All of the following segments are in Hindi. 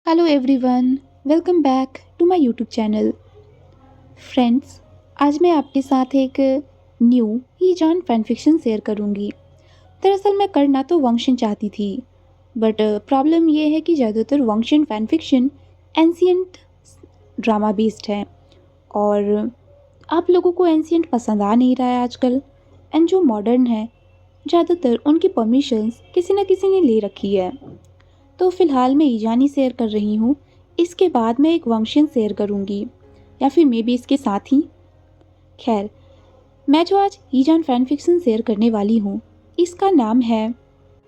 Hello everyone, welcome back to my YouTube channel. Friends, आज मैं आपके साथ एक न्यू ही जान फैन फिक्शन शेयर करूंगी। दरअसल मैं करना तो वंशिन चाहती थी, बट प्रॉब्लम ये है कि ज़्यादातर वंशिन fan fiction ancient drama based है और आप लोगों को एंशियंट पसंद आ नहीं रहा है आजकल। एंड जो मॉडर्न है, ज़्यादातर उनकी परमिशंस किसी न किसी ने ले रखी है। तो फ़िलहाल मैं ईजानी शेयर कर रही हूँ, इसके बाद मैं एक वंशियन शेयर करूँगी या फिर मे बी इसके साथ ही। खैर, मैं जो आज ईजान फैन फिक्शन शेयर करने वाली हूँ, इसका नाम है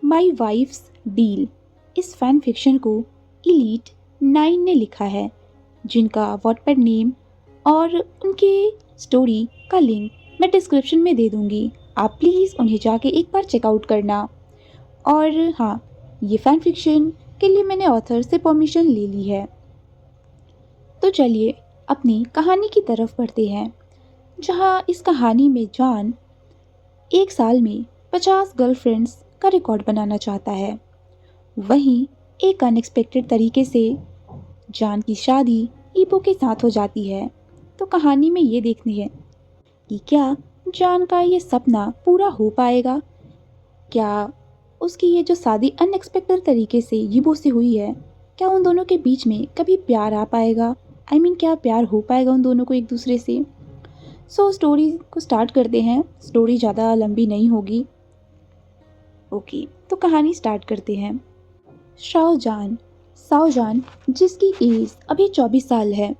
माई वाइफ्स डील। इस फैन फिक्शन को इलीट 9 ने लिखा है, जिनका वॉटपैड नेम और उनकी स्टोरी का लिंक मैं डिस्क्रिप्शन में दे दूँगी। आप प्लीज़ उन्हें जाके एक बार चेकआउट करना। और हाँ, ये फैन फिक्शन के लिए मैंने ऑथर से परमिशन ले ली है। तो चलिए अपनी कहानी की तरफ बढ़ते हैं, जहाँ इस कहानी में जॉन एक साल में 50 गर्लफ्रेंड्स का रिकॉर्ड बनाना चाहता है। वहीं एक अनएक्सपेक्टेड तरीके से जॉन की शादी ईपो के साथ हो जाती है। तो कहानी में ये देखनी है कि क्या जॉन का ये सपना पूरा हो पाएगा। क्या उसकी ये जो शादी अनएक्सपेक्टेड तरीके से यीबो से हुई है, क्या उन दोनों के बीच में कभी प्यार आ पाएगा? क्या प्यार हो पाएगा उन दोनों को एक दूसरे से? सो स्टोरी को स्टार्ट करते हैं। स्टोरी ज़्यादा लंबी नहीं होगी। ओके, तो कहानी स्टार्ट करते हैं। शाओजान शाओजान जिसकी एज अभी 24 साल है,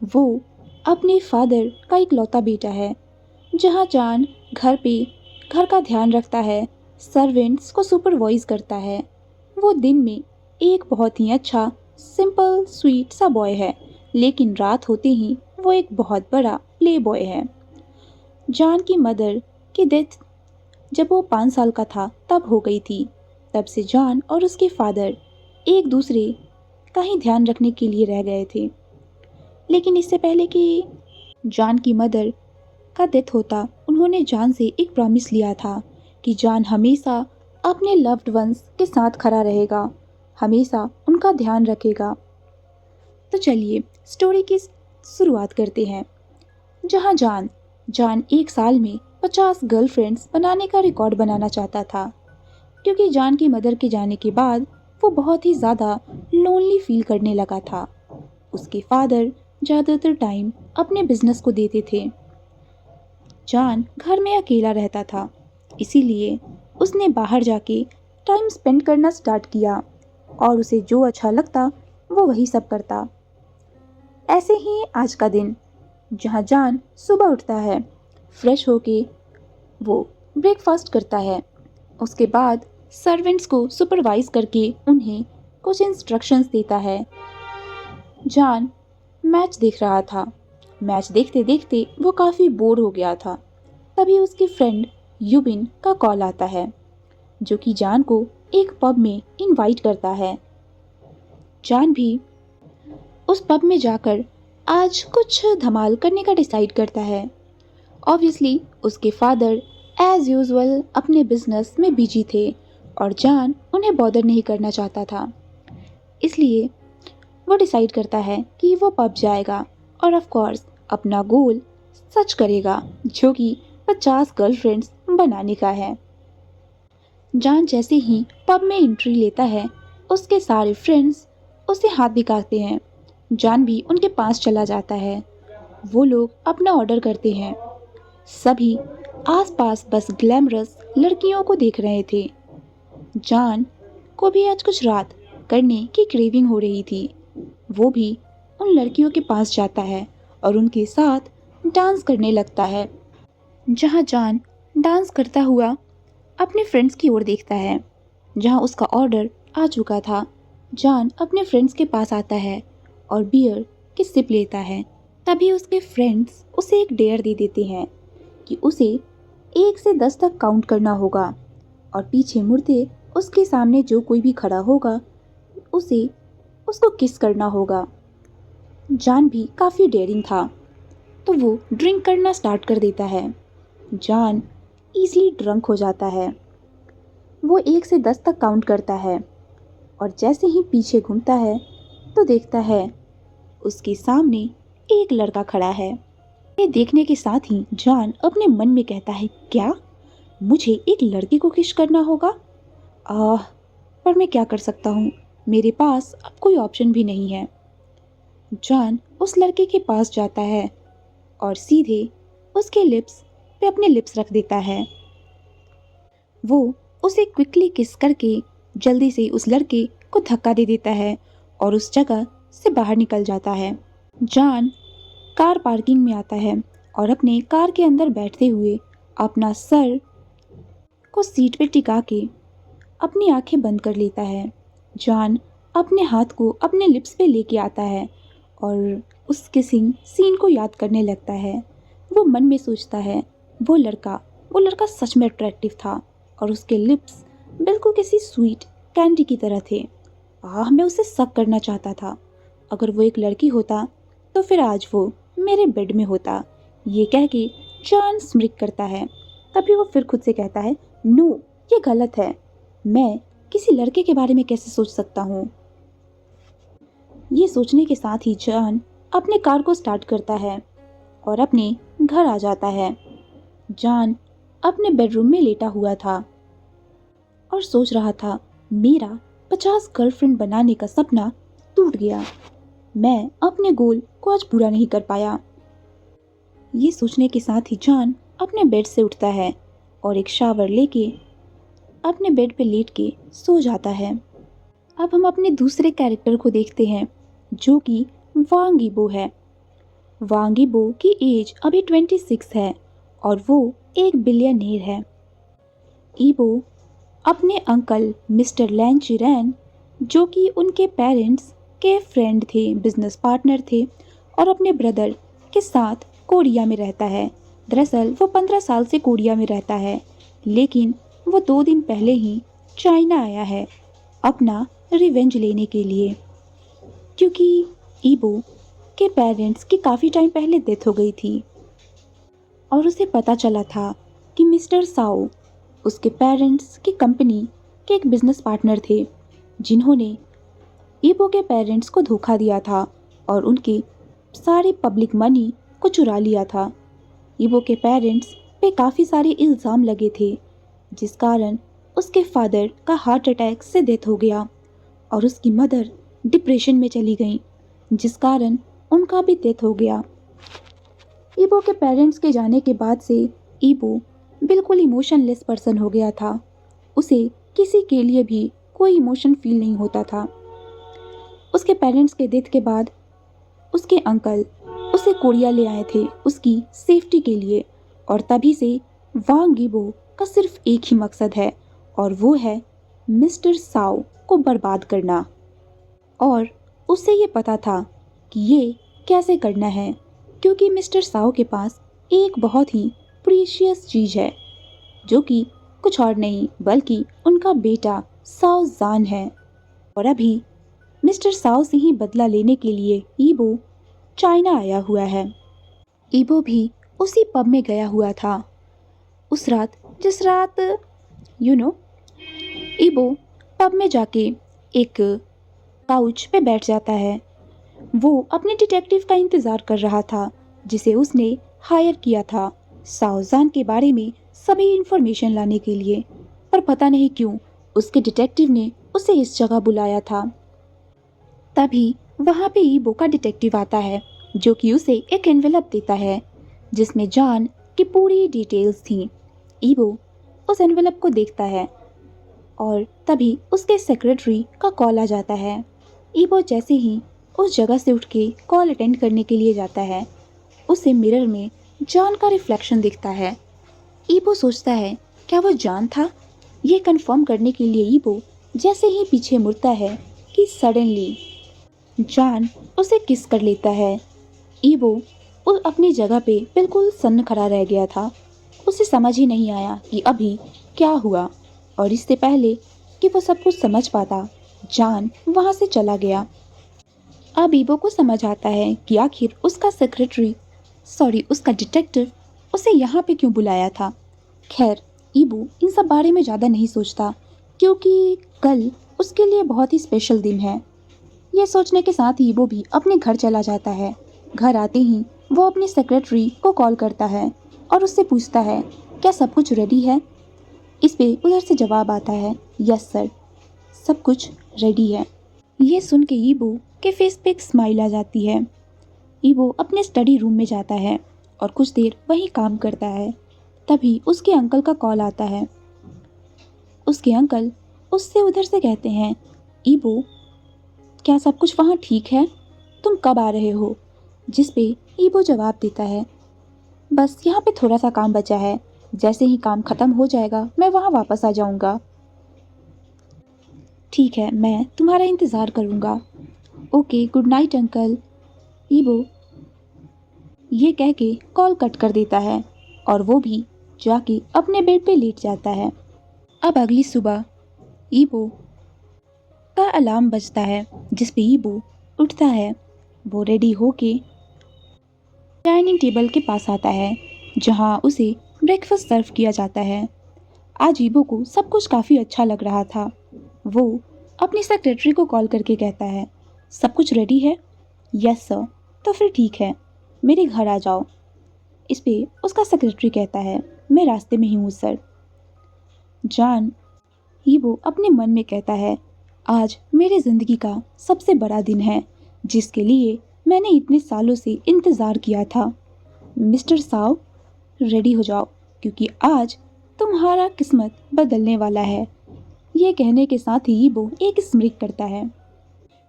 वो अपने फादर का इकलौता बेटा है। जहाँ जान घर पे घर का ध्यान रखता है, सर्वेंट्स को सुपरवाइज करता है। वो दिन में एक बहुत ही अच्छा सिंपल स्वीट सा बॉय है, लेकिन रात होते ही वो एक बहुत बड़ा प्ले बॉय है। जान की मदर की डेथ जब वो 5 साल का था तब हो गई थी। तब से जॉन और उसके फादर एक दूसरे का ही ध्यान रखने के लिए रह गए थे। लेकिन इससे पहले कि जॉन की मदर का डेथ होता, उन्होंने जॉन से एक प्रॉमिस लिया था कि जॉन हमेशा अपने लव्ड वंस के साथ खड़ा रहेगा, हमेशा उनका ध्यान रखेगा। तो चलिए स्टोरी की शुरुआत करते हैं। जहाँ जॉन जॉन एक साल में 50 गर्लफ्रेंड्स बनाने का रिकॉर्ड बनाना चाहता था, क्योंकि जॉन की मदर के जाने के बाद वो बहुत ही ज़्यादा लोनली फील करने लगा था। उसके फादर ज़्यादातर टाइम अपने बिजनेस को देते थे। जॉन घर में अकेला रहता था, इसीलिए उसने बाहर जाके टाइम स्पेंड करना स्टार्ट किया और उसे जो अच्छा लगता वो वही सब करता। ऐसे ही आज का दिन, जहाँ जॉन सुबह उठता है, फ्रेश होके वो ब्रेकफास्ट करता है। उसके बाद सर्वेंट्स को सुपरवाइज करके उन्हें कुछ इंस्ट्रक्शंस देता है। जॉन मैच देख रहा था। मैच देखते देखते वो काफ़ी बोर हो गया था। तभी उसकी फ्रेंड युबिन का कॉल आता है, जो कि जान को एक पब में इनवाइट करता है। जान भी उस पब में जाकर आज कुछ धमाल करने का डिसाइड करता है। ऑब्वियसली उसके फादर एज यूजुअल अपने बिजनेस में बिजी थे और जान उन्हें बॉदर नहीं करना चाहता था। इसलिए वो डिसाइड करता है कि वो पब जाएगा और ऑफ कोर्स अपना गोल सच करेगा, जो कि 50 गर्लफ्रेंड्स बनाने का है। जान जैसे ही पब में एंट्री लेता है, उसके सारे फ्रेंड्स उसे हाथ दिखाते हैं। जान भी उनके पास चला जाता है। वो लोग अपना ऑर्डर करते हैं। सभी आसपास बस ग्लैमरस लड़कियों को देख रहे थे। जान को भी आज कुछ रात करने की क्रेविंग हो रही थी। वो भी उन लड़कियों के पास जाता है और उनके साथ डांस करने लगता है। जहाँ जान डांस करता हुआ अपने फ्रेंड्स की ओर देखता है, जहाँ उसका ऑर्डर आ चुका था। जान अपने फ्रेंड्स के पास आता है और बियर की सिप लेता है। तभी उसके फ्रेंड्स उसे एक डेयर दे देते हैं कि उसे 1 से 10 तक काउंट करना होगा और पीछे मुड़ते उसके सामने जो कोई भी खड़ा होगा उसे उसको किस करना होगा। जान भी काफ़ी डेयरिंग था, तो वो ड्रिंक करना स्टार्ट कर देता है। जान ईज़िली ड्रंक हो जाता है। वो 1 से 10 तक काउंट करता है और जैसे ही पीछे घूमता है, तो देखता है उसके सामने एक लड़का खड़ा है। ये देखने के साथ ही जॉन अपने मन में कहता है, क्या मुझे एक लड़की को किस करना होगा? आह, पर मैं क्या कर सकता हूँ, मेरे पास अब कोई ऑप्शन भी नहीं है। जॉन उस लड़के के पास जाता है और सीधे उसके लिप्स पे अपने लिप्स रख देता है। वो उसे क्विकली किस करके जल्दी से उस लड़के को धक्का दे देता है और उस जगह से बाहर निकल जाता है। जॉन कार पार्किंग में आता है और अपने कार के अंदर बैठते हुए अपना सर को सीट पे टिका के अपनी आंखें बंद कर लेता है। जॉन अपने हाथ को अपने लिप्स पे लेके आता है और उस किसिंग सीन को याद करने लगता है। वो मन में सोचता है, वो लड़का सच में अट्रैक्टिव था और उसके लिप्स बिल्कुल किसी स्वीट कैंडी की तरह थे। मैं उसे सक करना चाहता था। अगर वो एक लड़की होता तो फिर आज वो मेरे बेड में होता। ये कह के जॉन स्मिक करता है। तभी वो फिर खुद से कहता है, नो, ये गलत है। मैं किसी लड़के के बारे में कैसे सोच सकता हूँ? ये सोचने के साथ ही जॉन अपने कार को स्टार्ट करता है और अपने घर आ जाता है। जॉन अपने बेडरूम में लेटा हुआ था और सोच रहा था, मेरा 50 गर्लफ्रेंड बनाने का सपना टूट गया। मैं अपने गोल को आज पूरा नहीं कर पाया। ये सोचने के साथ ही जॉन अपने बेड से उठता है और एक शावर लेके अपने बेड पे लेट के सो जाता है। अब हम अपने दूसरे कैरेक्टर को देखते हैं जो कि वांग यीबो है। वांग यीबो की एज अभी 26 है और वो एक बिलियनेयर है। यीबो अपने अंकल मिस्टर लैन चिरैन, जो कि उनके पेरेंट्स के फ्रेंड थे, बिजनेस पार्टनर थे, और अपने ब्रदर के साथ कोरिया में रहता है। दरअसल वो 15 साल से कोरिया में रहता है, लेकिन वो 2 दिन पहले ही चाइना आया है अपना रिवेंज लेने के लिए, क्योंकि ईबो के पेरेंट्स की काफ़ी टाइम पहले डेथ हो गई थी और उसे पता चला था कि मिस्टर साओ उसके पेरेंट्स की कंपनी के एक बिजनेस पार्टनर थे, जिन्होंने ईबो के पेरेंट्स को धोखा दिया था और उनकी सारी पब्लिक मनी को चुरा लिया था। ईबो के पेरेंट्स पे काफ़ी सारे इल्ज़ाम लगे थे, जिस कारण उसके फादर का हार्ट अटैक से डेथ हो गया और उसकी मदर डिप्रेशन में चली गई, जिस कारण उनका भी डेथ हो गया। ईबो के पेरेंट्स के जाने के बाद से ईबो बिल्कुल इमोशनलेस पर्सन हो गया था। उसे किसी के लिए भी कोई इमोशन फील नहीं होता था। उसके पेरेंट्स के डेथ के बाद उसके अंकल उसे कोरिया ले आए थे उसकी सेफ्टी के लिए, और तभी से वांग यीबो का सिर्फ एक ही मकसद है और वो है मिस्टर साओ को बर्बाद करना। और उसे ये पता था कि ये कैसे करना है, क्योंकि मिस्टर साओ के पास एक बहुत ही प्रीशियस चीज़ है, जो कि कुछ और नहीं बल्कि उनका बेटा साओ जान है। और अभी मिस्टर साओ से ही बदला लेने के लिए ईबो चाइना आया हुआ है। ईबो भी उसी पब में गया हुआ था उस रात, जिस रात ईबो पब में जाके एक काउच पे बैठ जाता है। वो अपने डिटेक्टिव का इंतज़ार कर रहा था जिसे उसने हायर किया था साओजान के बारे में सभी इंफॉर्मेशन लाने के लिए, पर पता नहीं क्यों उसके डिटेक्टिव ने उसे इस जगह बुलाया था। तभी वहाँ पे ईबो का डिटेक्टिव आता है, जो कि उसे एक एनवेलप देता है जिसमें जॉन की पूरी डिटेल्स थी। ईबो उस एनवेलप को देखता है और तभी उसके सेक्रेटरी का कॉल आ जाता है। ईबो जैसे ही उस जगह से उठ के कॉल अटेंड करने के लिए जाता है, उसे मिरर में जॉन का रिफ्लेक्शन दिखता है। ईबो सोचता है, क्या वो जॉन था? ये कंफर्म करने के लिए ईबो जैसे ही पीछे मुड़ता है कि सडनली जॉन उसे किस कर लेता है। ईबो उस अपनी जगह पे बिल्कुल सन्न खड़ा रह गया था। उसे समझ ही नहीं आया कि अभी क्या हुआ, और इससे पहले कि वो सब कुछ समझ पाता, जॉन वहाँ से चला गया। अब ईबो को समझ आता है कि आखिर उसका डिटेक्टिव उसे यहाँ पे क्यों बुलाया था। खैर, ईबो इन सब बारे में ज़्यादा नहीं सोचता, क्योंकि कल उसके लिए बहुत ही स्पेशल दिन है। ये सोचने के साथ ही वो भी अपने घर चला जाता है। घर आते ही वो अपनी सेक्रेटरी को कॉल करता है और उससे पूछता है क्या सब कुछ रेडी है। इस पे उधर से जवाब आता है यस सर, सब कुछ रेडी है। ये सुन के ईबो के फेस पे एक स्माइल आ जाती है। ईबो अपने स्टडी रूम में जाता है और कुछ देर वहीं काम करता है। तभी उसके अंकल का कॉल आता है। उसके अंकल उससे उधर से कहते हैं ईबो, क्या सब कुछ वहाँ ठीक है, तुम कब आ रहे हो। जिस पे ईबो जवाब देता है बस यहाँ पे थोड़ा सा काम बचा है, जैसे ही काम खत्म हो जाएगा मैं वहाँ वापस आ जाऊँगा। ठीक है, मैं तुम्हारा इंतज़ार करूँगा। Okay, good night uncle. ईबो ये कह के कॉल कट कर देता है और वो भी जाके अपने बेड पे लेट जाता है। अब अगली सुबह ईबो का अलार्म बजता है जिस पे ईबो उठता है। वो रेडी होके डाइनिंग टेबल के पास आता है जहाँ उसे ब्रेकफास्ट सर्व किया जाता है। आज ईबो को सब कुछ काफ़ी अच्छा लग रहा था। वो अपनी सेक्रेटरी को कॉल करके कहता है सब कुछ रेडी है। यस सर, तो फिर ठीक है, मेरे घर आ जाओ। इस पे उसका सेक्रेटरी कहता है मैं रास्ते में ही हूँ सर। जान ईबो अपने मन में कहता है आज मेरी ज़िंदगी का सबसे बड़ा दिन है जिसके लिए मैंने इतने सालों से इंतज़ार किया था। मिस्टर साव, रेडी हो जाओ क्योंकि आज तुम्हारा किस्मत बदलने वाला है। ये कहने के साथ ही ईबो एक स्मिक करता है।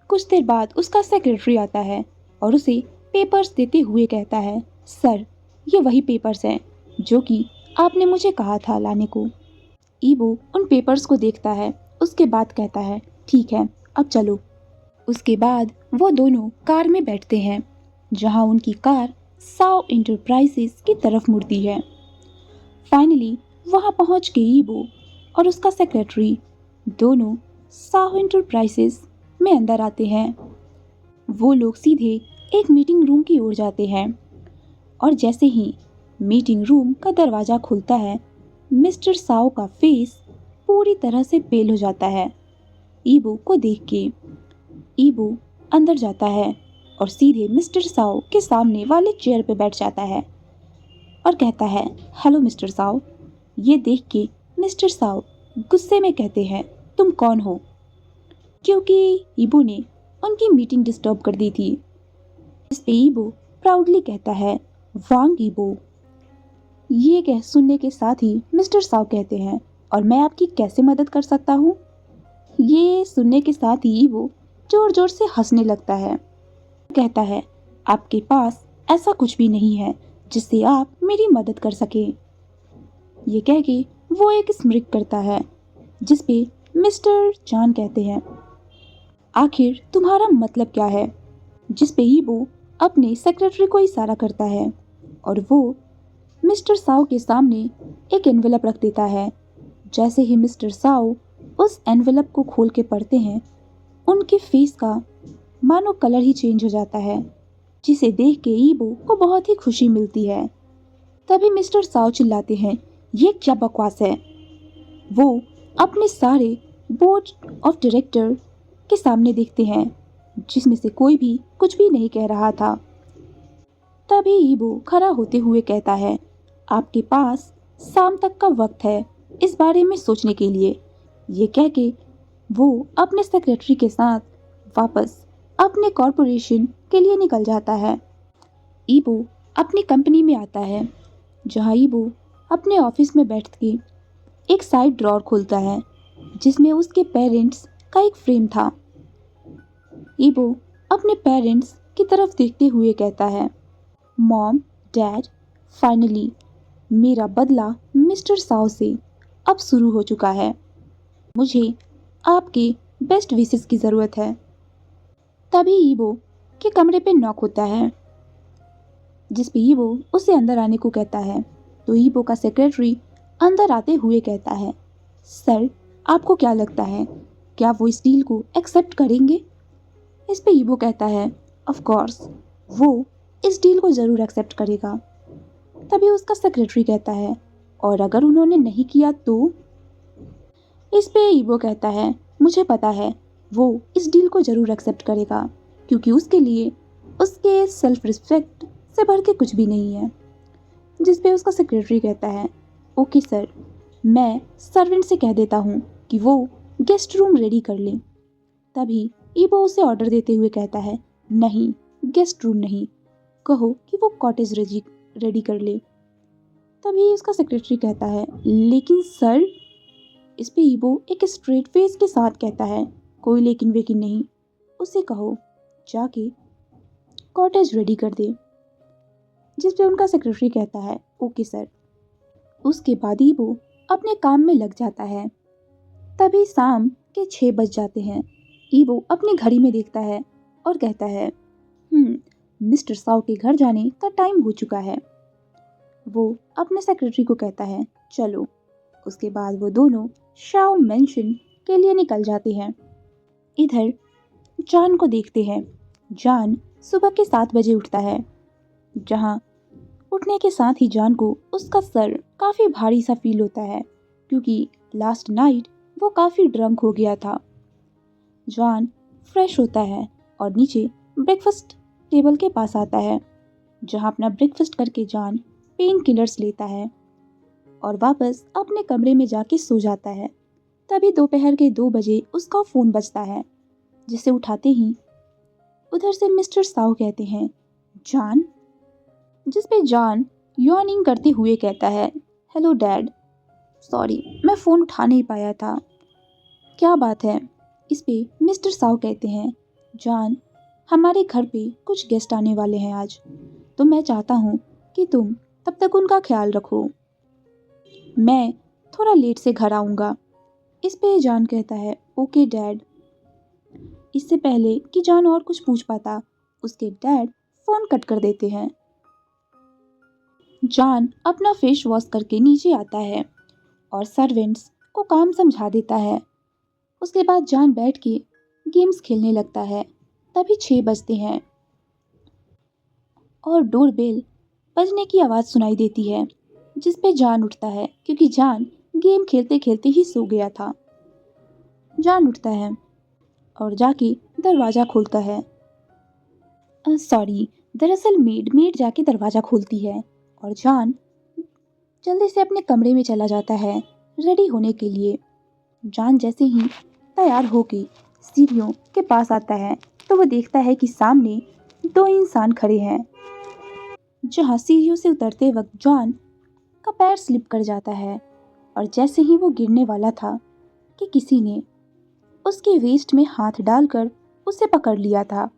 कुछ देर बाद उसका सेक्रेटरी आता है और उसे पेपर्स देते हुए कहता है सर, ये वही पेपर्स हैं जो कि आपने मुझे कहा था लाने को। ईबो उन पेपर्स को देखता है, उसके बाद कहता है ठीक है, अब चलो। उसके बाद वो दोनों कार में बैठते हैं जहां उनकी कार साव इंटरप्राइजेस की तरफ मुड़ती है। फाइनली वहां पहुंच के ईबो और उसका सेक्रेटरी दोनों साव इंटरप्राइजेस में अंदर आते हैं। वो लोग सीधे एक मीटिंग रूम की ओर जाते हैं और जैसे ही मीटिंग रूम का दरवाज़ा खुलता है मिस्टर साव का फेस पूरी तरह से पेल हो जाता है। ईबो को देख के ईबो अंदर जाता है और सीधे मिस्टर साव के सामने वाले चेयर पे बैठ जाता है और कहता है हेलो मिस्टर साव। ये देख के मिस्टर साव गुस्से में कहते हैं तुम कौन हो, क्योंकि ईबो ने उनकी मीटिंग डिस्टर्ब कर दी थी। इस पे ईबो प्राउडली कहता है वांग ईबो। ये कह सुनने के साथ ही मिस्टर साव कहते हैं और मैं आपकी कैसे मदद कर सकता हूँ। ये सुनने के साथ ही वो जोर जोर से हंसने लगता है। कहता है आपके पास ऐसा कुछ भी नहीं है जिससे आप मेरी मदद कर सके। ये कह के वो एक स्मिक करता है जिस पे मिस्टर जान कहते हैं आखिर तुम्हारा मतलब क्या है। जिस पे ईबो अपने सेक्रेटरी को इशारा करता है और वो मिस्टर साव के सामने एक एनवेलप रख देता है। जैसे ही मिस्टर साव उस एनवेलप को खोल के पढ़ते हैं उनके फेस का मानो कलर ही चेंज हो जाता है, जिसे देख के ईबो को बहुत ही खुशी मिलती है। तभी मिस्टर साव चिल्लाते हैं ये क्या बकवास है। वो अपने सारे बोर्ड ऑफ डायरेक्टर के सामने देखते हैं जिसमें से कोई भी कुछ भी नहीं कह रहा था। तभी ईबो खड़ा होते हुए कहता है आपके पास शाम तक का वक्त है इस बारे में सोचने के लिए। ये कह के वो अपने सेक्रेटरी के साथ वापस अपने कॉरपोरेशन के लिए निकल जाता है। ईबो अपनी कंपनी में आता है जहाँ ईबो अपने ऑफिस में बैठ के एक साइड ड्रॉर खोलता है जिसमें उसके पेरेंट्स का एक फ्रेम था। ईबो अपने पेरेंट्स की तरफ देखते हुए कहता है मॉम, डैड, फाइनली मेरा बदला मिस्टर साव से अब शुरू हो चुका है। मुझे आपके बेस्ट विशेस की ज़रूरत है। तभी ईबो के कमरे पे नॉक होता है जिस पे ईबो उसे अंदर आने को कहता है। तो ईबो का सेक्रेटरी अंदर आते हुए कहता है सर, आपको क्या लगता है क्या वो इस डील को एक्सेप्ट करेंगे। इस पे ईबो कहता है ऑफ कोर्स वो इस डील को ज़रूर एक्सेप्ट करेगा। तभी उसका सेक्रेटरी कहता है और अगर उन्होंने नहीं किया तो। इस पे ईबो कहता है मुझे पता है वो इस डील को ज़रूर एक्सेप्ट करेगा, क्योंकि उसके लिए उसके सेल्फ रिस्पेक्ट से बढ़ के कुछ भी नहीं है। जिस पे उसका सेक्रेटरी कहता है, ओके सर, मैं सर्वेंट से कह देता हूँ कि वो गेस्ट रूम रेडी कर ले। तभी ईबो उसे ऑर्डर देते हुए कहता है, नहीं, गेस्ट रूम नहीं, कहो कि वो कॉटेज रेडी कर ले। तभी उसका सेक्रेटरी कहता है, लेकिन सर। इस पे ईबो एक स्ट्रेट फेस के साथ कहता है, कोई लेकिन वेकिन नहीं, उसे कहो जाके कॉटेज रेडी कर दे। जिस पे उनका सेक्रेटरी कहता है, ओके सर। उसके बाद ईबो अपने काम में लग जाता है। तभी शाम के 6 बज जाते हैं। ईबो अपनी घड़ी में देखता है और कहता है, मिस्टर साव के घर जाने का टाइम हो चुका है। वो अपने सेक्रेटरी को कहता है, चलो। उसके बाद वो दोनों शाओ मेंशन के लिए निकल जाते हैं। इधर जॉन को देखते हैं। जॉन सुबह के 7 बजे उठता है, जहाँ उठने के साथ ही जॉन को उसका सर काफ़ी भारी सा फील होता है, क्योंकि लास्ट नाइट वो काफ़ी ड्रंक हो गया था। जॉन फ्रेश होता है और नीचे ब्रेकफास्ट टेबल के पास आता है, जहाँ अपना ब्रेकफास्ट करके जॉन पेन किलर्स लेता है और वापस अपने कमरे में जाके सो जाता है। तभी दोपहर के 2 बजे उसका फ़ोन बजता है, जिसे उठाते ही उधर से मिस्टर साव कहते हैं, जॉन। जिस पे जॉन यॉर्निंग करते हुए कहता है, हेलो डैड, सॉरी मैं फ़ोन उठा नहीं पाया था। क्या बात है? इस पे मिस्टर साव कहते हैं, जॉन, हमारे घर पे कुछ गेस्ट आने वाले हैं आज, तो मैं चाहता हूँ कि तुम तब तक उनका ख्याल रखो। मैं थोड़ा लेट से घर आऊँगा। इस पे जॉन कहता है, ओके डैड। इससे पहले कि जॉन और कुछ पूछ पाता, उसके डैड फ़ोन कट कर देते हैं। जॉन अपना फेस वॉश करके नीचे आता है और सर्वेंट्स को काम समझा देता है। उसके बाद जॉन बैठ के गेम्स खेलने लगता है। तभी 6 बजते हैं और डोरबेल बजने की आवाज़ सुनाई देती है, जिस पे जॉन उठता है, क्योंकि जॉन गेम खेलते खेलते ही सो गया था। जॉन उठता है और जाके दरवाज़ा खोलता है। सॉरी, दरअसल मेड जाके दरवाज़ा खोलती है और जॉन जल्दी से अपने कमरे में चला जाता है रेडी होने के लिए। जॉन जैसे ही तैयार होके सीढ़ियों के पास आता है, तो वो देखता है कि सामने 2 इंसान खड़े हैं। जहाँ सीढ़ियों से उतरते वक्त जॉन का पैर स्लिप कर जाता है और जैसे ही वो गिरने वाला था कि किसी ने उसके वेस्ट में हाथ डालकर उसे पकड़ लिया था।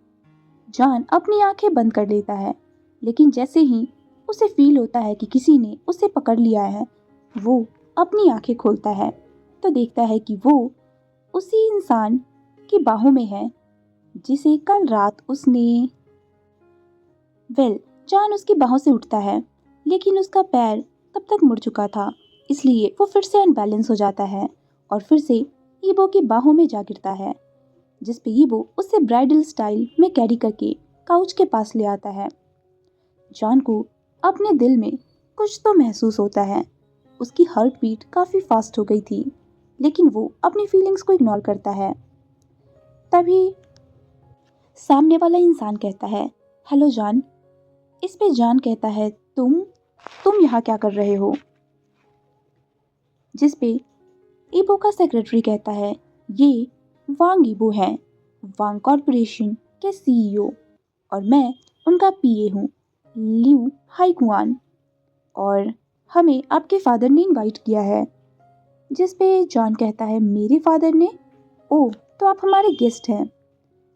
जॉन अपनी आंखें बंद कर लेता है, लेकिन जैसे ही उसे फील होता है कि किसी ने उसे पकड़ लिया है, वो अपनी आंखें खोलता है तो देखता है कि वो उसी इंसान की बाहों में है जिसे कल रात उसने जॉन उसकी बाहों से उठता है, लेकिन उसका पैर तब तक मुड़ चुका था, इसलिए वो फिर से अनबैलेंस हो जाता है और फिर से ईबो की बाहों में जा गिरता है, जिस पे ईबो उसे ब्राइडल स्टाइल में कैरी करके काउच के पास ले आता है। जॉन को अपने दिल में कुछ तो महसूस होता है। उसकी हार्ट बीट काफ़ी फास्ट हो गई थी, लेकिन वो अपनी फीलिंग्स को इग्नोर करता है। तभी सामने वाला इंसान कहता है, हेलो जॉन। इस पे जॉन कहता है, तुम यहाँ क्या कर रहे हो? जिस पे ईबो का सेक्रेटरी कहता है, ये वांग ईबो हैं, वांग कॉरपोरेशन के सीईओ, और मैं उनका पीए हूँ, लिू हाइकुआन, और हमें आपके फादर ने इनवाइट किया है। जिस पे जॉन कहता है, मेरे फादर ने? ओह, तो आप हमारे गेस्ट हैं।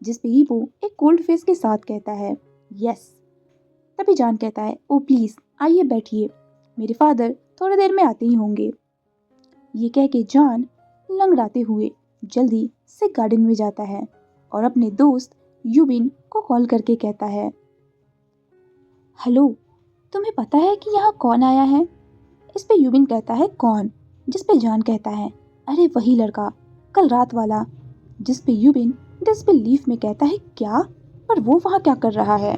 जिस पे ईबो एक कोल्ड फेस के साथ कहता है, यस। तभी जॉन कहता है, ओ प्लीज़ आइए बैठिए, मेरे फादर थोड़ी देर में आते ही होंगे। ये कह के जॉन लंगड़ाते हुए जल्दी से गार्डन में जाता है और अपने दोस्त यूबिन को कॉल करके कहता है, हेलो, तुम्हें पता है कि यहाँ कौन आया है? इस पे यूबिन कहता है, कौन? जिस पे जॉन कहता है, अरे वही लड़का, कल रात वाला। जिस पे यूबिन डिसबिलीफ में कहता है, क्या? पर वो वहाँ क्या कर रहा है?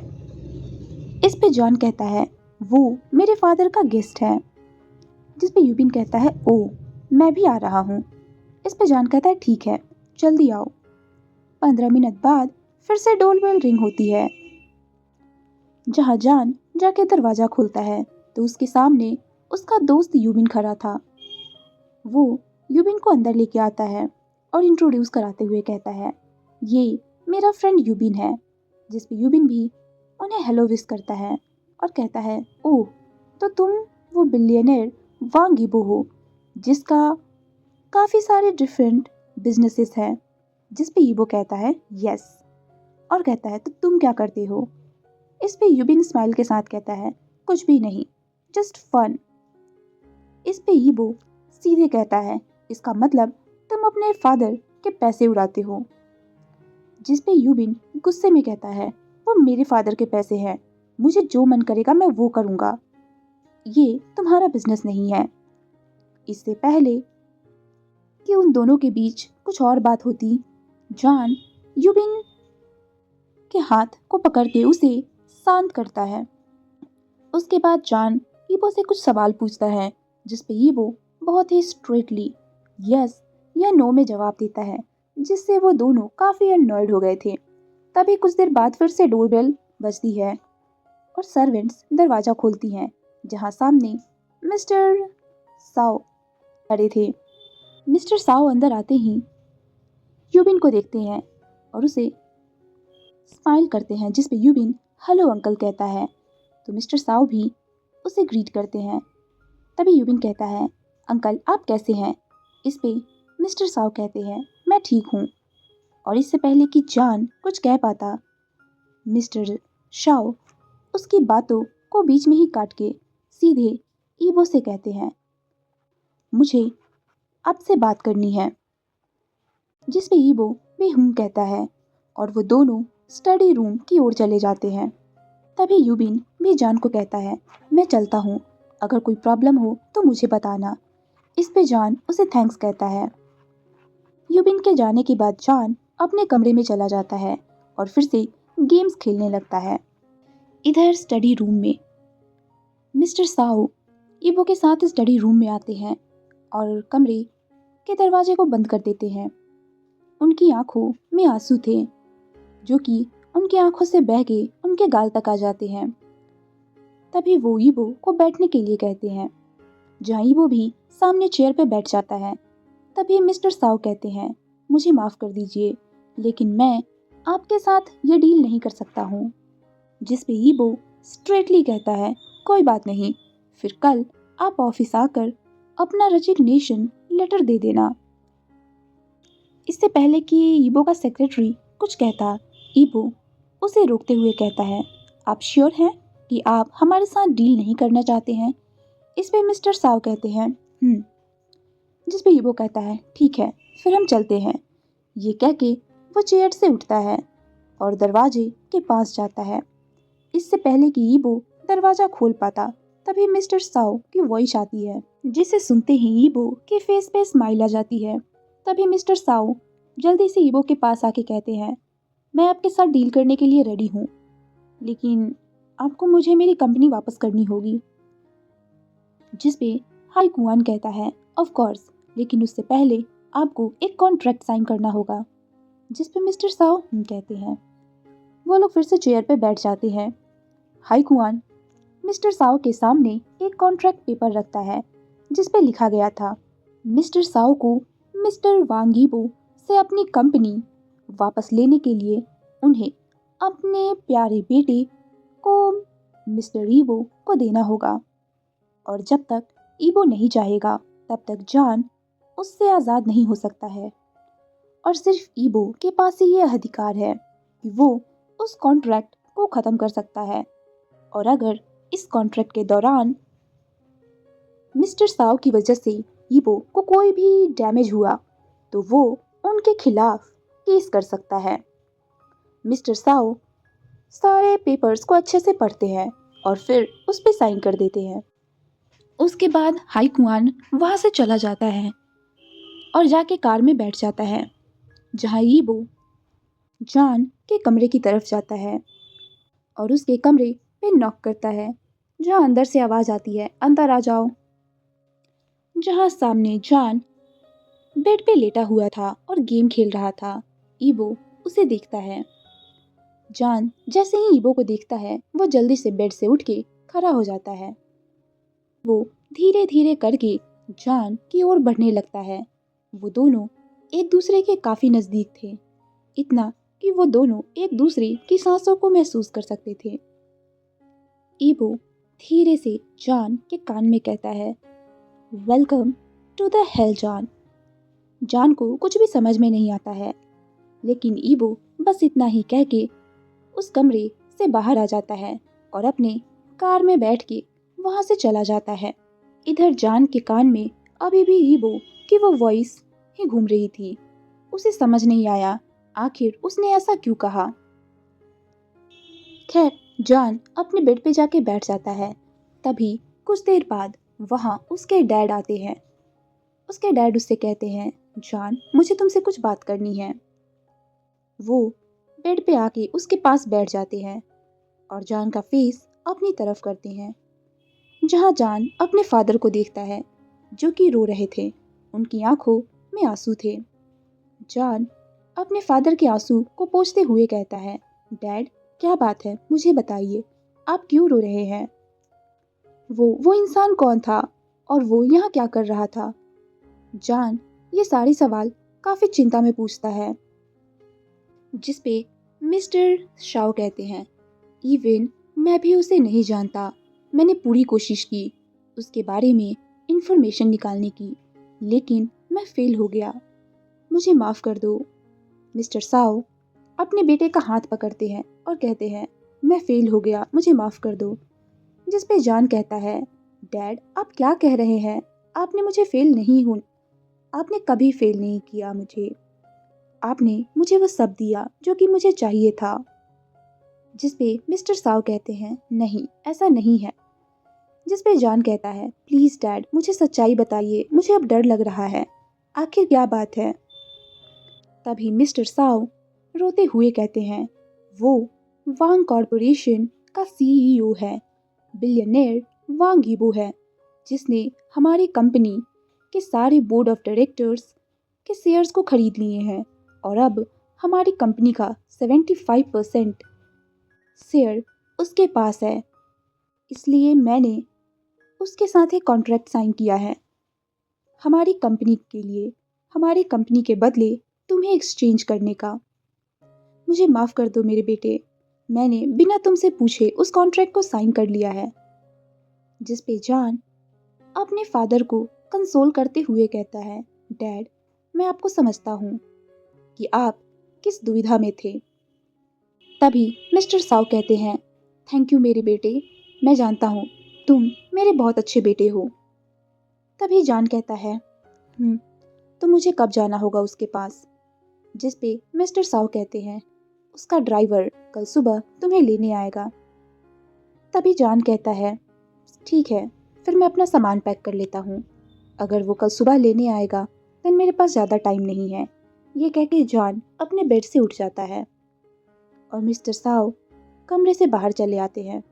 इस पे जॉन कहता है, वो मेरे फादर का गेस्ट है। जिस पे यूबिन कहता है, ओ, मैं भी आ रहा हूँ। इस पे जॉन कहता है, ठीक है, जल्दी आओ। 15 मिनट बाद फिर से डोरबेल रिंग होती है। जहाँ जान जाके दरवाज़ा खोलता है तो उसके सामने उसका दोस्त यूबिन खड़ा था। वो यूबिन को अंदर लेके आता है और इंट्रोड्यूस कराते हुए कहता है, ये मेरा फ्रेंड यूबिन है। जिस पे यूबिन भी उन्हें हेलो विश करता है और कहता है, ओह तो तुम वो बिलियनर वांग यीबो हो जिसका काफ़ी सारे डिफरेंट बिजनेसेस हैं। जिस पे यीबो कहता है यस और कहता है तो तुम क्या करते हो। इस पे यूबिन स्माइल के साथ कहता है, कुछ भी नहीं, जस्ट फन। इस पे यीबो सीधे कहता है, इसका मतलब तुम अपने फादर के पैसे उड़ाते हो। जिस पे यूबिन गुस्से में कहता है, वो मेरे फादर के पैसे हैं, मुझे जो मन करेगा मैं वो करूँगा, ये तुम्हारा बिजनेस नहीं है। इससे पहले कि उन दोनों के बीच कुछ और बात होती, जॉन यूबिन के हाथ को पकड़ के उसे शांत करता है। उसके बाद जॉन यीबो से कुछ सवाल पूछता है जिस पे यीबो बहुत ही स्ट्रेटली यस या नो में जवाब देता है, जिससे वो दोनों काफ़ी अननॉयड हो गए थे। तभी कुछ देर बाद फिर से डोरबेल बजती है और सर्वेंट्स दरवाज़ा खोलती हैं, जहाँ सामने मिस्टर साओ खड़े थे। मिस्टर साओ अंदर आते ही यूबिन को देखते हैं और उसे स्माइल करते हैं, जिस पे यूबिन हेलो अंकल कहता है तो मिस्टर साओ भी उसे ग्रीट करते हैं। तभी यूबिन कहता है, अंकल आप कैसे हैं। इस पे मिस्टर साओ कहते हैं, मैं ठीक हूँ। और इससे पहले कि जान कुछ कह पाता, मिस्टर शाओ उसकी बातों को बीच में ही काट के सीधे ईबो से कहते हैं, मुझे आपसे बात करनी है। जिस पे ईबो भी कहता है और वो दोनों स्टडी रूम की ओर चले जाते हैं। तभी यूबिन भी जान को कहता है, मैं चलता हूँ, अगर कोई प्रॉब्लम हो तो मुझे बताना। इस पे जान उसे थैंक्स कहता है। यूबिन के जाने के बाद जान अपने कमरे में चला जाता है और फिर से गेम्स खेलने लगता है। इधर स्टडी रूम में मिस्टर साओ ईबो के साथ स्टडी रूम में आते हैं और कमरे के दरवाजे को बंद कर देते हैं। उनकी आंखों में आंसू थे जो कि उनकी आंखों से बह के उनके गाल तक आ जाते हैं। तभी वो ईबो को बैठने के लिए कहते हैं, जहाँ ईबो भी सामने चेयर पे बैठ जाता है। तभी मिस्टर साओ कहते हैं, मुझे माफ़ कर दीजिए लेकिन मैं आपके साथ ये डील नहीं कर सकता हूँ। जिस पे ईबो स्ट्रेटली कहता है, कोई बात नहीं, फिर कल आप ऑफिस आकर अपना रेजिग्नेशन लेटर दे देना। इससे पहले कि ईबो का सेक्रेटरी कुछ कहता, ईबो उसे रोकते हुए कहता है, आप श्योर हैं कि आप हमारे साथ डील नहीं करना चाहते हैं। इस पे मिस्टर साव कहते हैं जिस पे ईबो कहता है, ठीक है फिर हम चलते हैं। ये कह के वो चेयर से उठता है और दरवाजे के पास जाता है। इससे पहले कि ईबो दरवाज़ा खोल पाता, तभी मिस्टर साओ की वॉइस आती है, जिसे सुनते ही ईबो के फेस पे स्माइल आ जाती है। तभी मिस्टर साओ जल्दी से ईबो के पास आके कहते हैं, मैं आपके साथ डील करने के लिए रेडी हूँ, लेकिन आपको मुझे मेरी कंपनी वापस करनी होगी। जिस पे हाई कुआन कहता है, ऑफ कोर्स, लेकिन उससे पहले आपको एक कॉन्ट्रैक्ट साइन करना होगा। जिस पे मिस्टर साओ कहते हैं। वो लोग फिर से चेयर पे बैठ जाते हैं। हाई कुआन मिस्टर साओ के सामने एक कॉन्ट्रैक्ट पेपर रखता है जिस पे लिखा गया था, मिस्टर साओ को मिस्टर वांग यीबो से अपनी कंपनी वापस लेने के लिए उन्हें अपने प्यारे बेटे को मिस्टर ईबो को देना होगा, और जब तक ईबो नहीं चाहेगा तब तक जान उससे आज़ाद नहीं हो सकता है। और सिर्फ ईबो के पास ही यह अधिकार है कि वो उस कॉन्ट्रैक्ट को ख़त्म कर सकता है, और अगर इस कॉन्ट्रैक्ट के दौरान मिस्टर साओ की वजह से ईबो को कोई भी डैमेज हुआ तो वो उनके खिलाफ केस कर सकता है। मिस्टर साओ सारे पेपर्स को अच्छे से पढ़ते हैं और फिर उस पर साइन कर देते हैं। उसके बाद हाई कुआन वहाँ से चला जाता है और जाके कार में बैठ जाता है, जहाँ ईबो जान के कमरे की तरफ जाता है और उसके कमरे पे नॉक करता है, जहाँ अंदर से आवाज़ आती है, अंदर आ जाओ। जहाँ सामने जान बेड पे लेटा हुआ था और गेम खेल रहा था। ईबो उसे देखता है। जॉन जैसे ही ईबो को देखता है वो जल्दी से बेड से उठ के खड़ा हो जाता है। वो धीरे धीरे करके जॉन की ओर बढ़ने लगता है। वो दोनों एक दूसरे के काफी नजदीक थे, इतना कि वो दोनों एक दूसरे की सांसों को महसूस कर सकते थे। ईबो धीरे से जॉन के कान में कहता है, welcome to the hell John. John को कुछ भी समझ में नहीं आता है, लेकिन ईबो बस इतना ही कह के उस कमरे से बाहर आ जाता है और अपने कार में बैठ के वहां से चला जाता है। इधर जॉन के कान में अभी भी ईबो की वो वॉइस ही घूम रही थी। उसे समझ नहीं आया आखिर उसने ऐसा क्यों कहा। खैर, जॉन अपने बेड पे जाके बैठ जाता है। तभी कुछ देर बाद वहाँ उसके डैड आते हैं। उसके डैड उससे कहते हैं, जॉन मुझे तुमसे कुछ बात करनी है। वो बेड पे आके उसके पास बैठ जाते हैं और जॉन का फेस अपनी तरफ करते हैं, जहाँ जॉन अपने फादर को देखता है जो कि रो रहे थे। उनकी आंखों में आंसू थे। जॉन अपने फादर के आंसू को पोंछते हुए कहता है, डैड क्या बात है, मुझे बताइए, आप क्यों रो रहे हैं? वो इंसान कौन था और वो यहाँ क्या कर रहा था? जॉन ये सारे सवाल काफी चिंता में पूछता है, जिस पे मिस्टर शाओ कहते हैं, इवन मैं भी उसे नहीं जानता। मैंने पूरी कोशिश की उसके बारे में इंफॉर्मेशन निकालने की, लेकिन मैं फेल हो गया। मुझे माफ कर दो। मिस्टर साओ अपने बेटे का हाथ पकड़ते हैं और कहते हैं, मैं फेल हो गया, मुझे माफ कर दो। जिस पे जॉन कहता है, डैड आप क्या कह रहे हैं? आपने मुझे फेल नहीं हूं, आपने कभी फेल नहीं किया मुझे। आपने मुझे वो सब दिया जो कि मुझे चाहिए था। जिस पे मिस्टर साव कहते हैं, नहीं ऐसा नहीं है। जिस पे जॉन कहता है, प्लीज डैड मुझे सच्चाई बताइए, मुझे अब डर लग रहा है, आखिर क्या बात है? तभी मिस्टर साव रोते हुए कहते हैं, वो वांग कॉरपोरेशन का सीईओ है, बिलियनेयर वांग यीबो है, जिसने हमारी कंपनी के सारे बोर्ड ऑफ डायरेक्टर्स के शेयर्स को खरीद लिए हैं और अब हमारी कंपनी का 75% शेयर उसके पास है। इसलिए मैंने उसके साथ एक कॉन्ट्रैक्ट साइन किया है हमारी कंपनी के लिए, हमारी कंपनी के बदले तुम्हें एक्सचेंज करने का। मुझे माफ़ कर दो मेरे बेटे, मैंने बिना तुमसे पूछे उस कॉन्ट्रैक्ट को साइन कर लिया है। जिस पे जॉन अपने फादर को कंसोल करते हुए कहता है, डैड मैं आपको समझता हूँ कि आप किस दुविधा में थे। तभी मिस्टर साव कहते हैं, थैंक यू मेरे बेटे, मैं जानता हूँ तुम मेरे बहुत अच्छे बेटे हो। तभी जॉन कहता है, तो मुझे कब जाना होगा उसके पास? जिस पे मिस्टर साव कहते हैं, उसका ड्राइवर कल सुबह तुम्हें लेने आएगा। तभी जॉन कहता है, ठीक है, फिर मैं अपना सामान पैक कर लेता हूँ। अगर वो कल सुबह लेने आएगा तो मेरे पास ज़्यादा टाइम नहीं है। ये कह के जॉन अपने बेड से उठ जाता है और मिस्टर साव कमरे से बाहर चले आते हैं।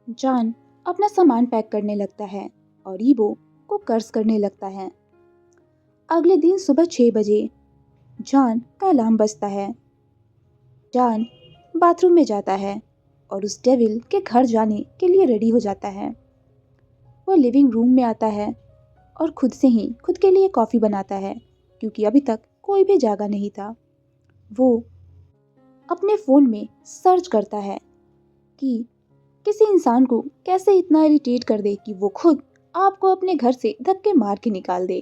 जॉन अपना सामान पैक करने लगता है और ईबो को कर्ज करने लगता है। अगले दिन सुबह 6 बजे जॉन का अलार्म बजता है। जॉन बाथरूम में जाता है और उस डेविल के घर जाने के लिए रेडी हो जाता है। वो लिविंग रूम में आता है और खुद से ही खुद के लिए कॉफ़ी बनाता है, क्योंकि अभी तक कोई भी जागा नहीं था। वो अपने फ़ोन में सर्च करता है कि किसी इंसान को कैसे इतना इरिटेट कर दे कि वो खुद आपको अपने घर से धक्के मार के निकाल दे।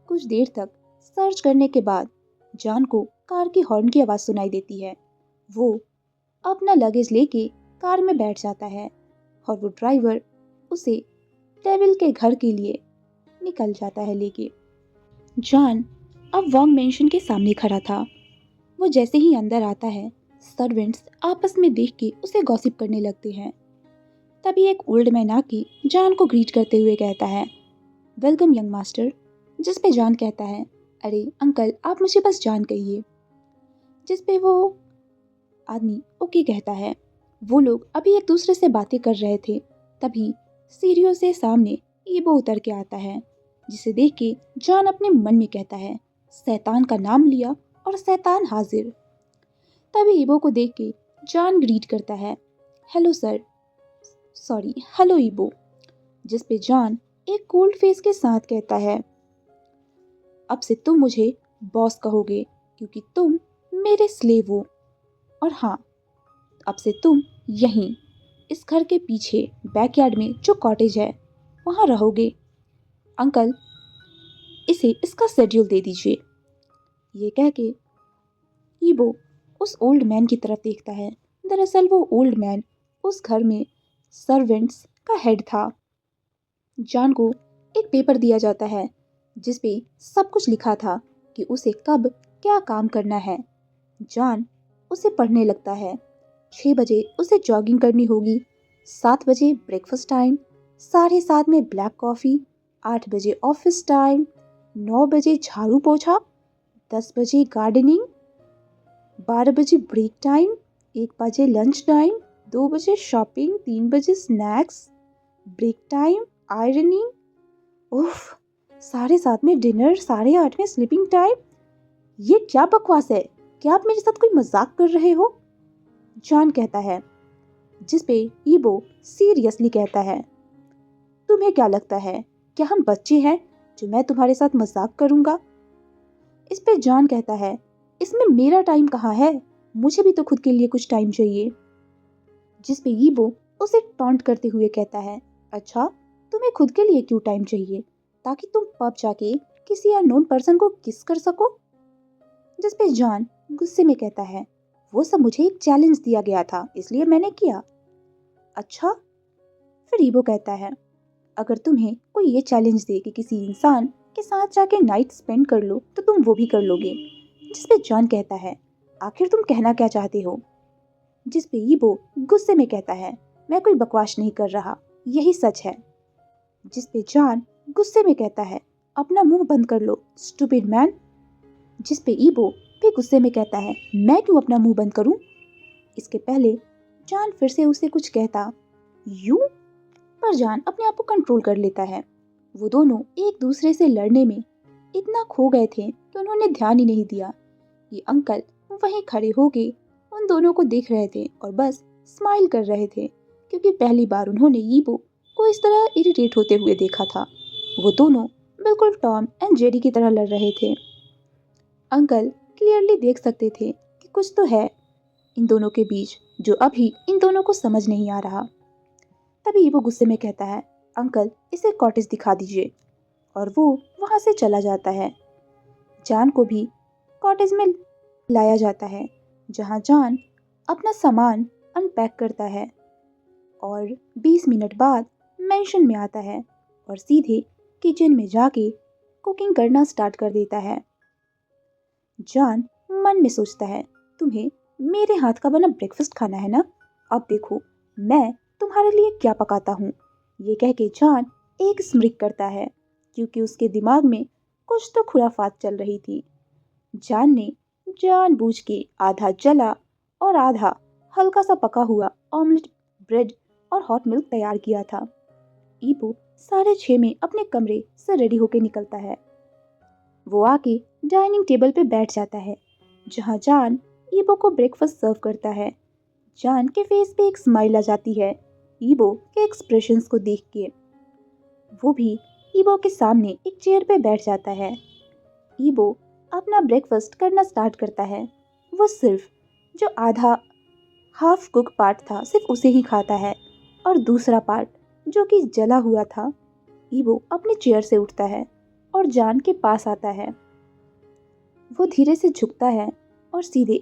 कुछ देर तक सर्च करने के बाद जॉन को कार की हॉर्न की आवाज़ सुनाई देती है। वो अपना लगेज लेके कार में बैठ जाता है और वो ड्राइवर उसे डेविल के घर के लिए निकल जाता है लेके। जॉन अब वॉन्ग मेंशन के सामने खड़ा था। वो जैसे ही अंदर आता है, सर्वेंट्स आपस में देख के उसे गॉसिप करने लगते हैं। तभी एक ओल्ड मैन आके जॉन को ग्रीट करते हुए कहता है, वेलकम यंग मास्टर। जिस पे जॉन कहता है, अरे अंकल आप मुझे बस जॉन कहिए। जिस पे वो आदमी ओके कहता है। वो लोग अभी एक दूसरे से बातें कर रहे थे, तभी सीढ़ियों से सामने ईबो उतर के आता है, जिसे देख के जॉन अपने मन में कहता है, शैतान का नाम लिया और शैतान हाजिर। तभी ईबो को देख के जॉन ग्रीट करता है, हेलो सर, सॉरी हेलो ईबो, जिस पे जॉन एक कोल्ड फेस के साथ कहता है, अब से तुम मुझे बॉस कहोगे क्योंकि तुम मेरे स्लेव हो। और हाँ, अब से तुम यहीं इस घर के पीछे बैकयार्ड में जो कॉटेज है वहाँ रहोगे। अंकल, इसे इसका शेड्यूल दे दीजिए। ये कह के ईबो उस ओल्ड मैन की तरफ देखता है। दरअसल वो ओल्ड मैन उस घर में सर्वेंट्स का हेड था। जॉन को एक पेपर दिया जाता है जिस पे सब कुछ लिखा था कि उसे कब क्या काम करना है। जॉन उसे पढ़ने लगता है। 6 बजे उसे जॉगिंग करनी होगी, 7 बजे ब्रेकफास्ट टाइम, 7:30 में ब्लैक कॉफ़ी, 8 बजे ऑफिस टाइम, 9 बजे झाड़ू पोछा, 10 बजे गार्डनिंग, 12 बजे ब्रेक टाइम, 1 बजे लंच टाइम, 2 बजे शॉपिंग, 3 बजे स्नैक्स, ब्रेक टाइम, आयरनिंग, उफ, 7:30 में डिनर, 8:30 में स्लीपिंग टाइम। ये क्या बकवास है? क्या आप मेरे साथ कोई मजाक कर रहे हो? जॉन कहता है, जिस पे ईबो सीरियसली कहता है, तुम्हें क्या लगता है, क्या हम बच्चे हैं जो मैं तुम्हारे साथ मजाक करूंगा? इस पे जॉन कहता है, इसमें मेरा टाइम कहाँ है, मुझे भी तो खुद के लिए कुछ टाइम चाहिए। जिस पे ईबो उसे टॉन्ट करते हुए कहता है, अच्छा, तुम्हें खुद के लिए क्यों टाइम चाहिए, ताकि तुम पब जाके किसी अननोन पर्सन को किस कर सको? जिस पे जॉन गुस्से में कहता है, वो सब मुझे एक चैलेंज दिया गया था इसलिए मैंने किया। अच्छा? फिर ईबो कहता है, अगर तुम्हें कोई ये चैलेंज दे कि किसी इंसान के साथ जाके नाइट स्पेंड कर लो तो तुम वो भी कर लोगे। जिस पे जॉन कहता है, आखिर तुम कहना क्या चाहते हो? जिस पे ईबो गुस्से में कहता है, मैं कोई बकवास नहीं कर रहा, यही सच है। जिस पे जॉन गुस्से में कहता है, अपना मुंह बंद कर लो स्टूपिड मैन। जिस पे ईबो भी गुस्से में कहता है, मैं क्यों अपना मुंह बंद करूं? इसके पहले जॉन फिर से उसे कुछ कहता, यू, पर जॉन अपने आप को कंट्रोल कर लेता है। वो दोनों एक दूसरे से लड़ने में इतना खो गए थे कि उन्होंने ध्यान ही नहीं दिया। ये अंकल वहीं खड़े होके उन दोनों को देख रहे थे और बस स्माइल कर रहे थे, क्योंकि पहली बार उन्होंने ईबो को इस तरह इरिटेट होते हुए देखा था। वो दोनों बिल्कुल टॉम एंड जेरी की तरह लड़ रहे थे। अंकल क्लियरली देख सकते थे कि कुछ तो है इन दोनों के बीच जो अभी इन दोनों को समझ नहीं आ रहा। तभी ईबो गुस्से में कहता है, अंकल इसे कॉटेज दिखा दीजिए, और वो वहाँ से चला जाता है। जॉन को भी कॉटेज में लाया जाता है, जहाँ जॉन अपना सामान अनपैक करता है और 20 मिनट बाद मेंशन में आता है और सीधे किचन में जाके कुकिंग करना स्टार्ट कर देता है। जॉन मन में सोचता है, तुम्हें मेरे हाथ का बना ब्रेकफास्ट खाना है ना? अब देखो मैं तुम्हारे लिए क्या पकाता हूँ। ये कह के जॉन एक स्मृक करता है, क्योंकि उसके दिमाग में कुछ तो खुराफात चल रही थी। जॉन ने जानबूझ के आधा जला और आधा हल्का सा पका हुआ ऑमलेट, ब्रेड और हॉट मिल्क तैयार किया था। ईबो 6:30 में अपने कमरे से रेडी होके निकलता है। वो आके डाइनिंग टेबल पे बैठ जाता है, जहाँ जॉन ईबो को ब्रेकफास्ट सर्व करता है। जॉन के फेस पे एक स्माइल आ जाती है ईबो के एक्सप्रेशंस को देख के। वो भी ईबो के सामने एक चेयर पे बैठ जाता है। ईबो अपना ब्रेकफास्ट करना स्टार्ट करता है। वो सिर्फ जो आधा हाफ कुक पार्ट था सिर्फ उसे ही खाता है, और दूसरा पार्ट जो कि जला हुआ था। ईबो अपने चेयर से उठता है और जॉन के पास आता है। वो धीरे से झुकता है और सीधे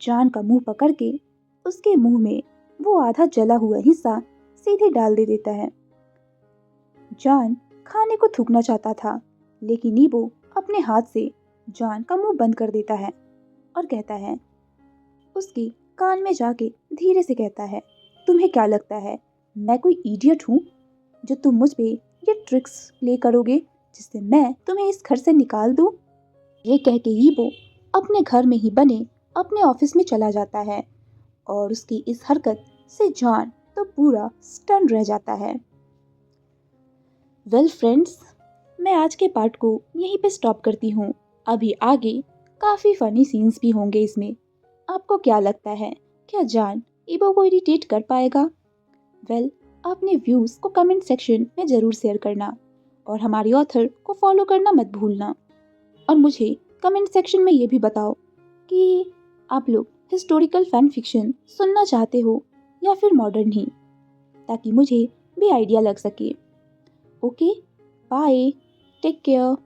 जॉन का मुंह पकड़ के उसके मुंह में वो आधा जला हुआ हिस्सा सीधे डाल दे देता है। जॉन खाने को थूकना चाहता था, लेकिन ईबो अपने हाथ से जॉन का मुंह बंद कर देता है और कहता है, उसकी कान में जाके धीरे से कहता है, तुम्हें क्या लगता है मैं कोई इडियट हूँ जो तुम मुझ पे ये ट्रिक्स प्ले करोगे जिससे मैं तुम्हें इस घर से निकाल दूँ? ये कह के ईबो अपने घर में ही बने अपने ऑफिस में चला जाता है, और उसकी इस हरकत से जॉन तो पूरा स्टन रह जाता है। वेल फ्रेंड्स, मैं आज के पार्ट को यहीं पे स्टॉप करती हूँ। अभी आगे काफ़ी फ़नी सीन्स भी होंगे इसमें। आपको क्या लगता है, क्या जॉन ईबो को इरिटेट कर पाएगा? वेल, अपने व्यूज़ को कमेंट सेक्शन में ज़रूर शेयर करना और हमारी ऑथर को फॉलो करना मत भूलना। और मुझे कमेंट सेक्शन में ये भी बताओ कि आप लोग हिस्टोरिकल फैन फिक्शन सुनना चाहते हो या फिर मॉडर्न ही, ताकि मुझे भी आइडिया लग सके। Okay, bye, take care.